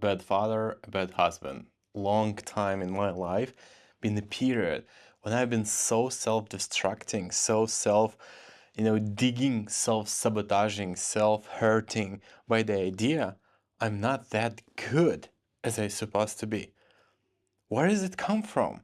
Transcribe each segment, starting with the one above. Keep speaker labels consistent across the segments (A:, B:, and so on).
A: bad father, a bad husband. Long time in my life been a period when I've been so self-destructing, so digging, self-sabotaging, self-hurting by the idea I'm not that good as I supposed to be. Where does it come from?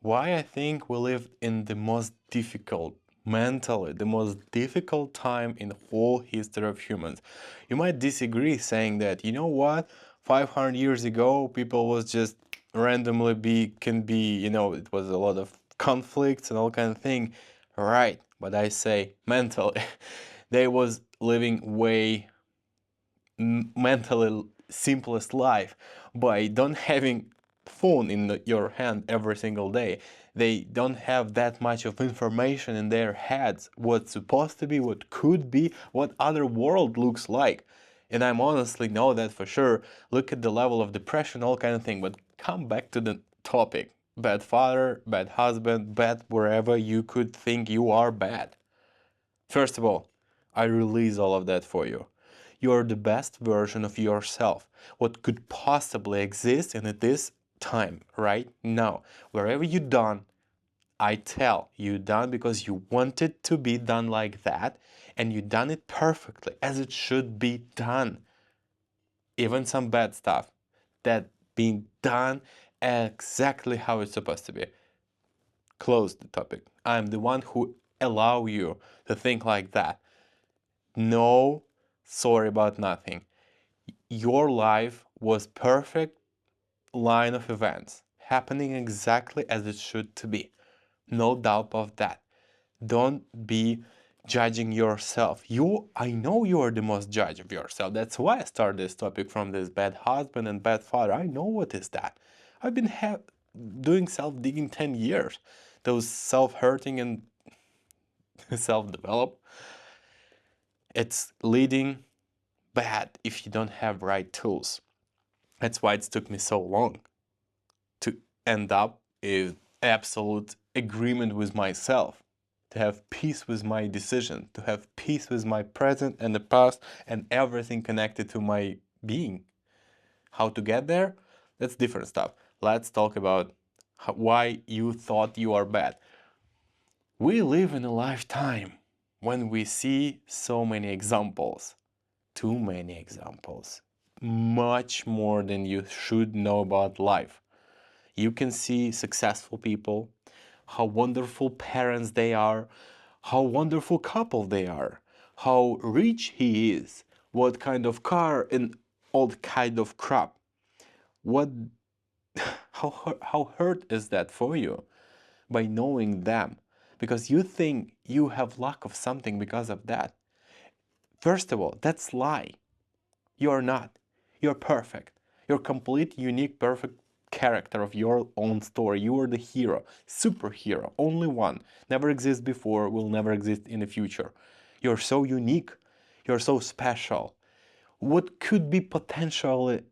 A: Why I think we live in the most difficult, mentally, the most difficult time in the whole history of humans. You might disagree saying that, you know what, 500 years ago, people was just randomly it was a lot of conflicts and all kind of thing. Right, but I say mentally, they was living way mentally simplest life by don't having phone in your hand every single day. They don't have that much of information in their heads, what's supposed to be, what could be, what other world looks like. And I'm honestly know that for sure. Look at the level of depression, all kind of thing. But come back to the topic. Bad father, bad husband, bad wherever you could think you are bad. First of all, I release all of that for you. You are the best version of yourself, what could possibly exist in this time, right now. Wherever you done, I tell you done because you wanted to be done like that, and you done it perfectly as it should be done. Even some bad stuff that being done exactly how it's supposed to be. Close the topic. I'm the one who allow you to think like that. No, sorry about nothing. Your life was perfect line of events, happening exactly as it should to be. No doubt of that. Don't be judging yourself. I know you are the most judge of yourself. That's why I started this topic from this bad husband and bad father. I know what is that. I've been doing self-digging 10 years. Those self-hurting and self-develop. It's leading bad if you don't have right tools. That's why it took me so long to end up in absolute agreement with myself, to have peace with my decision, to have peace with my present and the past and everything connected to my being. How to get there? That's different stuff. Let's talk about why you thought you are bad. We live in a lifetime when we see so many examples, too many examples, much more than you should know about life. You can see successful people, how wonderful parents they are, how wonderful couple they are, how rich he is, what kind of car and all kind of crap. What, how hurt is that for you by knowing them? Because you think you have lack of something because of that. First of all, that's lie. You're not. You're perfect. You're complete, unique, perfect character of your own story. You are the hero, superhero, only one. Never exists before, will never exist in the future. You're so unique. You're so special. What could be potentially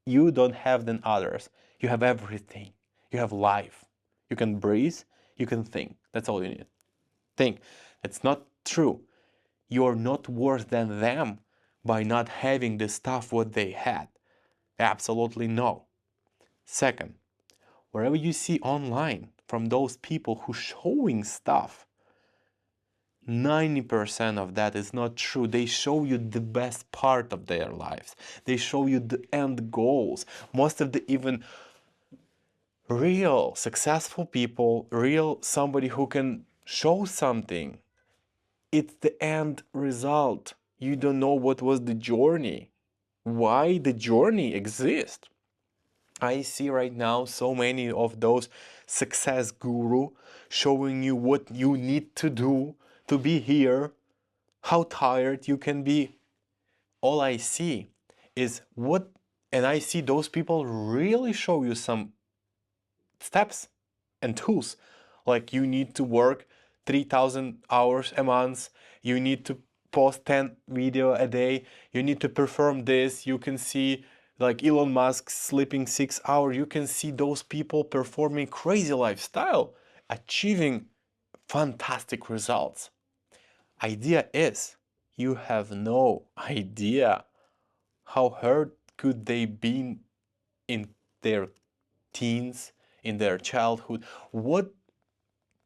A: you don't have than others? You have everything. You have life. You can breathe. You can think. That's all you need. Think. It's not true. You're not worse than them by not having the stuff what they had. Absolutely no. Second, wherever you see online from those people who showing stuff, 90% of that is not true. They show you the best part of their lives. They show you the end goals. Most of the even real successful people, real somebody who can show something, it's the end result. You don't know what was the journey, why the journey exists. I see right now so many of those success guru showing you what you need to do to be here, how tired you can be. All I see is and I see those people really show you some steps and tools. Like you need to work 3,000 hours a month, you need to post 10 video a day, you need to perform this. You can see like Elon Musk sleeping 6 hours. You can see those people performing crazy lifestyle, achieving fantastic results. Idea is you have no idea how hard could they be in their teens, in their childhood? What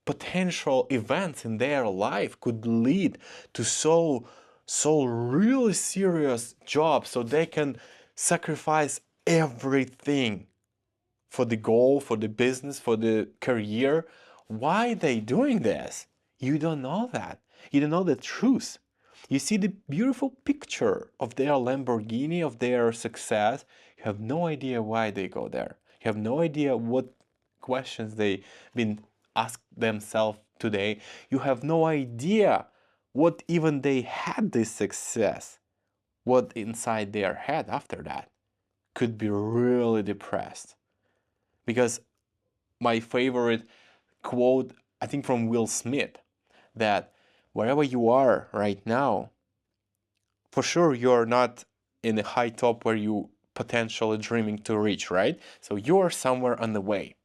A: potential events in their life could lead to so really serious jobs, so they can sacrifice everything for the goal, for the business, for the career? Why are they doing this? You don't know that. You don't know the truth. You see the beautiful picture of their Lamborghini, of their success. You have no idea why they go there. You have no idea what questions they've been asked themselves today. You have no idea what even they had this success, what inside their head after that. Could be really depressed. Because my favorite quote, I think from Will Smith, that wherever you are right now, for sure you're not in the high top where you potentially dreaming to reach, right? So you're somewhere on the way.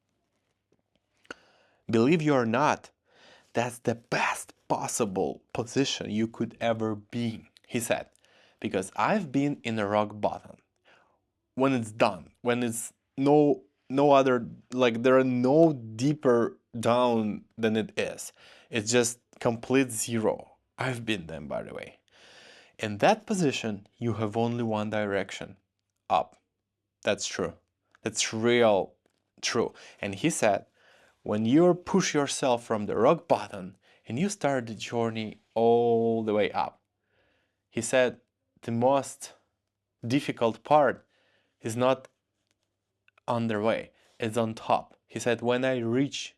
A: Believe you or not, that's the best possible position you could ever be in, he said, because I've been in a rock bottom. When it's done, when it's no other, like there are no deeper down than it is. It's just complete zero. I've been there, by the way. In that position, you have only one direction, up. That's true. That's real true. And he said, when you push yourself from the rock bottom and you start the journey all the way up, he said, the most difficult part is not on their way, it's on top. He said, when I reach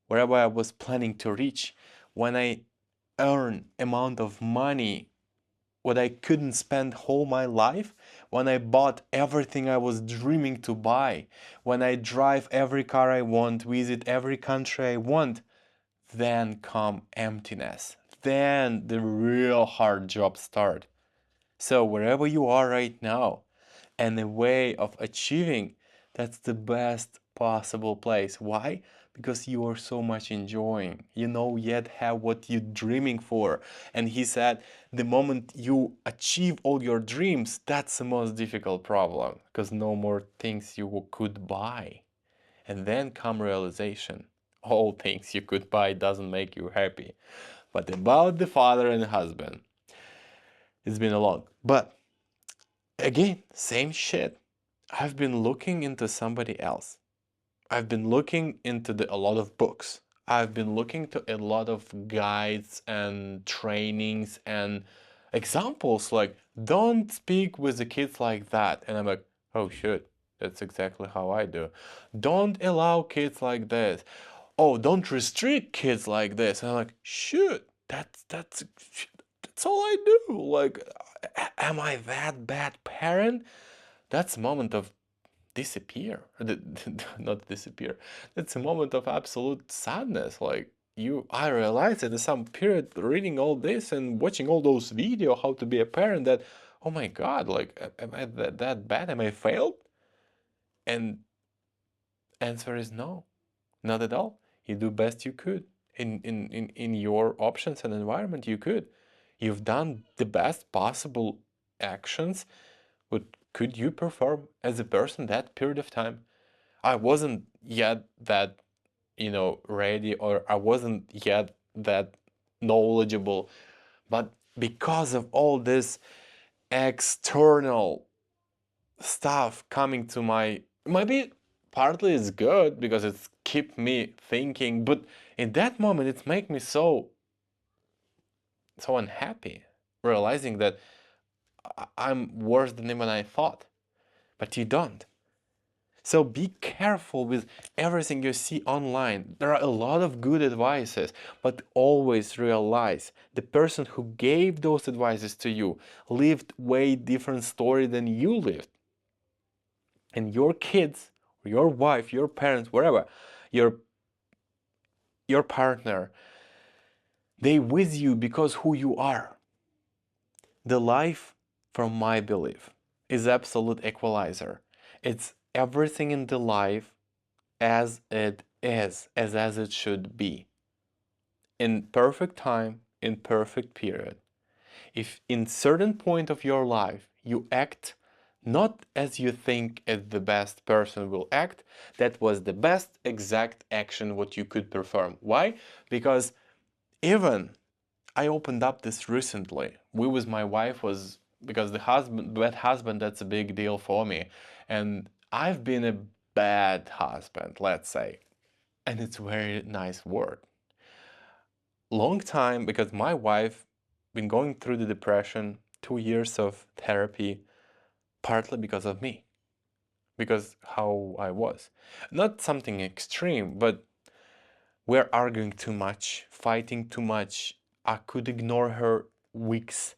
A: wherever I was planning to reach, when I earn amount of money what I couldn't spend whole my life, when I bought everything I was dreaming to buy, when I drive every car I want, visit every country I want, then come emptiness. Then the real hard job start. So wherever you are right now, and a way of achieving, that's the best possible place. Why? Because you are so much enjoying. You know yet have what you're dreaming for. And he said, the moment you achieve all your dreams, that's the most difficult problem, because no more things you could buy. And then come realization. All things you could buy doesn't make you happy. But about the father and husband, it's been a long. But again, same shit. I've been looking into somebody else. I've been looking into a lot of books. I've been looking to a lot of guides and trainings and examples like, don't speak with the kids like that. And I'm like, oh shit, that's exactly how I do. Don't allow kids like this. Oh, don't restrict kids like this. And I'm like, shoot, that's all I do. Like, am I that bad parent? That's a moment of disappear. Not disappear. That's a moment of absolute sadness. Like, I realized in some period reading all this and watching all those videos how to be a parent that, oh my God, like, am I that bad? Am I failed? And answer is no, not at all. You do best you could in your options and environment you could. You've done the best possible actions. But could you perform as a person that period of time? I wasn't yet that, ready, or I wasn't yet that knowledgeable. But because of all this external stuff coming to maybe partly it's good because it's keep me thinking, but in that moment it make me so unhappy, realizing that I'm worse than even I thought. But you don't. So be careful with everything you see online. There are a lot of good advices, but always realize the person who gave those advices to you lived way different story than you lived. And your kids, your wife, your parents, wherever, your partner, they with you because who you are. The life, from my belief, is absolute equalizer. It's everything in the life as it is, as it should be. In perfect time, in perfect period. If in certain point of your life you act not as you think as the best person will act. That was the best exact action what you could perform. Why? Because even I opened up this recently. We with my wife was because the bad husband, that's a big deal for me. And I've been a bad husband, let's say. And it's a very nice word. Long time, because my wife been going through the depression, 2 years of therapy, partly because of me, because how I was. Not something extreme, but we're arguing too much, fighting too much. I could ignore her weeks,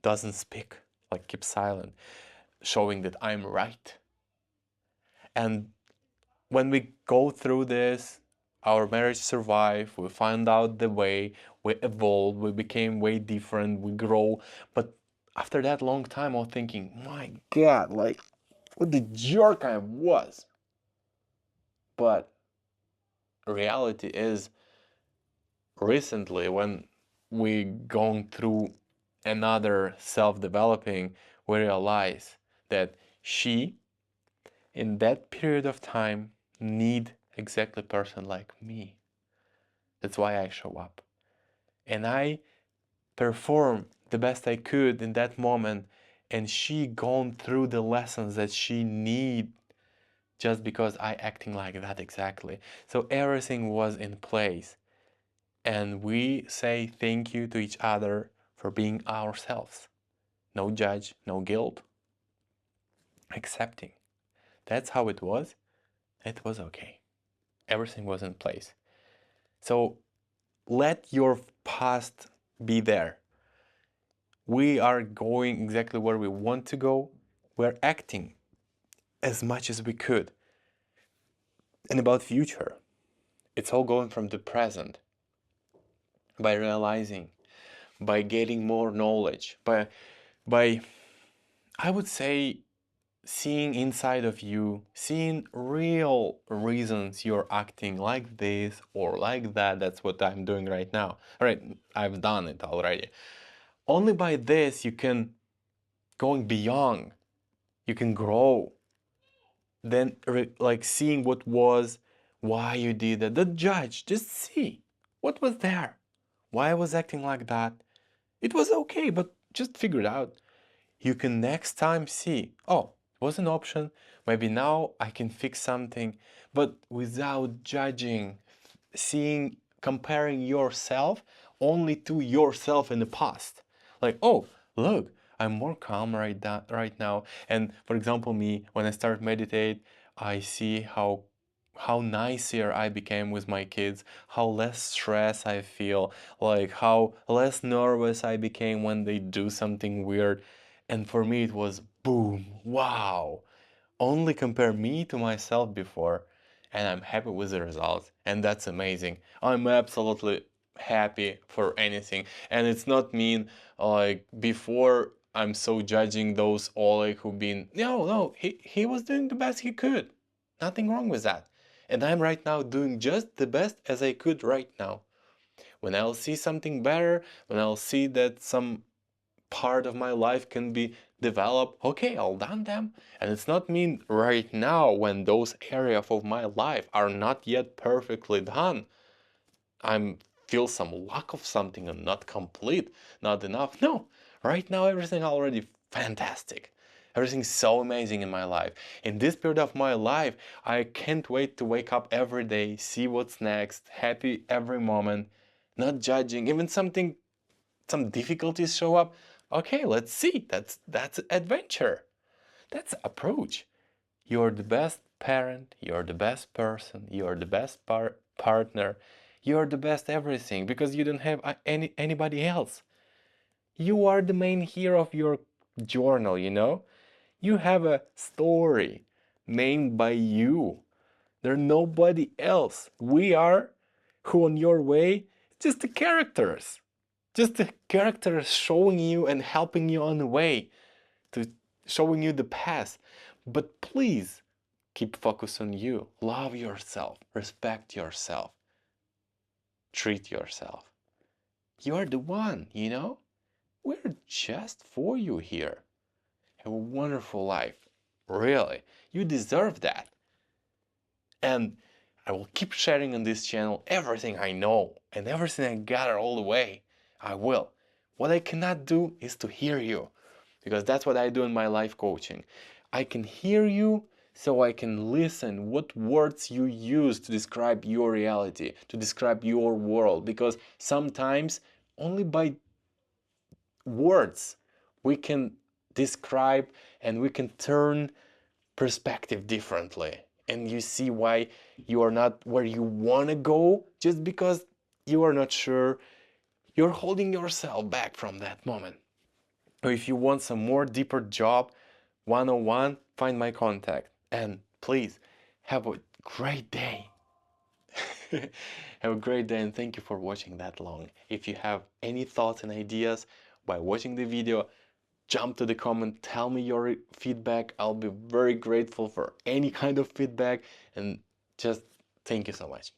A: doesn't speak, like keep silent, showing that I'm right. And when we go through this, our marriage survived, we found out the way, we evolved, we became way different, we grow. But after that long time, I was thinking, my God, like, what the jerk I was. But reality is, recently, when we going through another self-developing, we realize that she, in that period of time, need exactly person like me. That's why I show up. And I perform the best I could in that moment, and she gone through the lessons that she need just because I acting like that exactly. So everything was in place. And we say thank you to each other for being ourselves. No judge, no guilt. Accepting. That's how it was. It was okay. Everything was in place. So let your past be there. We are going exactly where we want to go. We're acting as much as we could. And about future, it's all going from the present by realizing, by getting more knowledge, by I would say seeing inside of you, seeing real reasons you're acting like this or like that. That's what I'm doing right now. All right, I've done it already. Only by this you can going beyond, you can grow. Then like seeing what was, why you did that. Don't judge, just see what was there, why I was acting like that. It was okay, but just figure it out. You can next time see, oh, it was an option, maybe now I can fix something, but without judging, seeing, comparing yourself only to yourself in the past. Like, oh, look, I'm more calm right now. And for example, me, when I start meditate, I see how nicer I became with my kids, how less stress I feel, like how less nervous I became when they do something weird. And for me, it was boom, wow. Only compare me to myself before, and I'm happy with the results. And that's amazing. I'm absolutely happy for anything. And it's not mean like before I'm so judging those Oleg who've been, no, he was doing the best he could. Nothing wrong with that. And I'm right now doing just the best as I could right now. When I'll see something better, when I'll see that some part of my life can be developed, okay, I'll done them. And it's not mean right now when those areas of my life are not yet perfectly done, I'm feel some lack of something and not complete, not enough. No, right now everything already fantastic. Everything's so amazing in my life. In this period of my life, I can't wait to wake up every day, see what's next, happy every moment, not judging. Even some difficulties show up, okay, let's see. That's adventure. That's approach. You're the best parent, you're the best person, you're the best partner, you're the best everything because you don't have anybody else. You are the main hero of your journal, you know? You have a story named by you. There's nobody else. We are who on your way, just the characters. Just the characters showing you and helping you on the way to showing you the path. But please keep focus on you. Love yourself. Respect yourself. Treat yourself. You're the one, you know? We're just for you here. Have a wonderful life. Really, you deserve that. And I will keep sharing on this channel everything I know and everything I gather all the way. I will. What I cannot do is to hear you, because that's what I do in my life coaching. I can hear you so I can listen what words you use to describe your reality, to describe your world, because sometimes only by words we can describe and we can turn perspective differently, and you see why you are not where you want to go just because you are not sure. You're holding yourself back from that moment. Or if you want some more deeper job 101, find my contact, and please have a great day. Have a great day, and thank you for watching that long. If you have any thoughts and ideas by watching the video, jump to the comment, tell me your feedback. I'll be very grateful for any kind of feedback, and just thank you so much.